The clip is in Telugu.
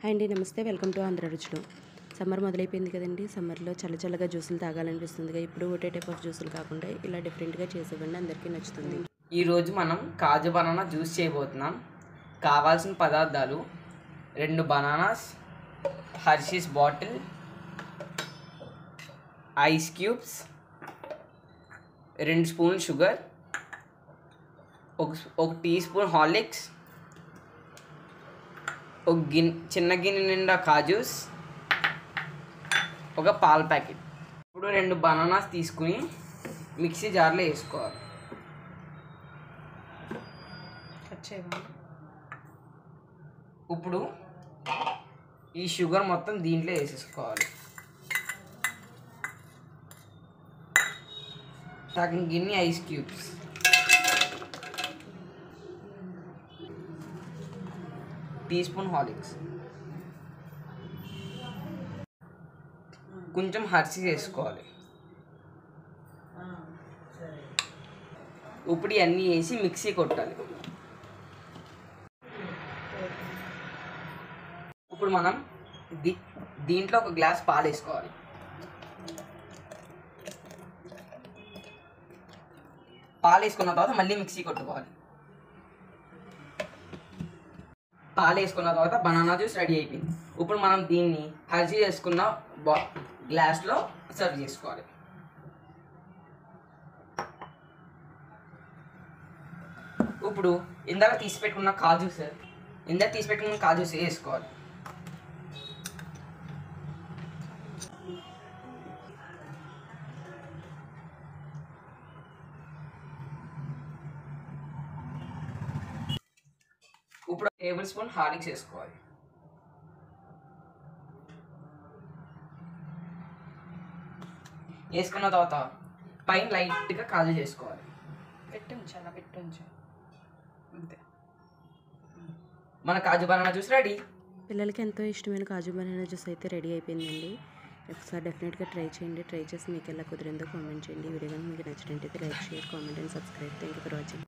హాయ్ అండి, నమస్తే. వెల్కమ్ టు ఆంధ్ర రుచులు. సమ్మర్ మొదలైపోయింది కదండి. సమ్మర్లో చల్లగా జ్యూసులు తాగాలనిపిస్తుందిగా. ఇప్పుడు ఒకటే టైప్ ఆఫ్ జ్యూసులు కాకుండా ఇలా డిఫరెంట్గా చేసేవ్వండి, అందరికీ నచ్చుతుంది. ఈరోజు మనం కాజు బనానా జ్యూస్ చేయబోతున్నాం. కావాల్సిన పదార్థాలు 2 bananas, Hershey's bottle, ice cubes, 2 స్పూన్లు షుగర్, ఒక టీ స్పూన్ హార్లిక్స్, ఒక చిన్న గిన్నె నిండా కాజూస్, ఒక పాల ప్యాకెట్. ఇప్పుడు 2 బనానాస్ తీసుకుని మిక్సీ జార్లో వేసుకోవాలి. ఇప్పుడు ఈ షుగర్ మొత్తం దీంట్లో వేసేసుకోవాలి. సగం గిన్నె ice cubes, teaspoon Horlicks, కొంచెం హర్షీస్ వేసుకోవాలి. ఇప్పుడు ఇవన్నీ వేసి మిక్సీ కొట్టాలి. ఇప్పుడు మనం దీంట్లో ఒక గ్లాస్ పాలు వేసుకోవాలి. పాలు వేసుకున్న తర్వాత మళ్ళీ మిక్సీ కొట్టుకోవాలి. పాలు వేసుకున్న తర్వాత బనానా జ్యూస్ రెడీ అయిపోయింది. ఇప్పుడు మనం దీన్ని హర్షీ చేసుకున్న గ్లాస్లో సర్వ్ చేసుకోవాలి. ఇప్పుడు ఇందాక తీసి పెట్టుకున్న కాజూస్ వేసుకోవాలి. ఇప్పుడు టేబుల్ స్పూన్ హార్లిక్స్ వేసుకోవాలి. వేసుకున్న తర్వాత పైన లైట్గా కాజు చేసుకోవాలి. అంతే, మన కాజు బనానా జ్యూస్ రెడీ. పిల్లలకి ఎంతో ఇష్టమైన కాజు బనానా జ్యూస్ అయితే రెడీ అయిపోయిందండి. ఒకసారి డెఫినెట్గా ట్రై చేయండి. ట్రై చేసి మీకు ఎలా కుదిరిందో కామెంట్ చేయండి. వీడియో కానీ మీకు నచ్చినట్టయితే like, share, comment and subscribe. Thank you for watching.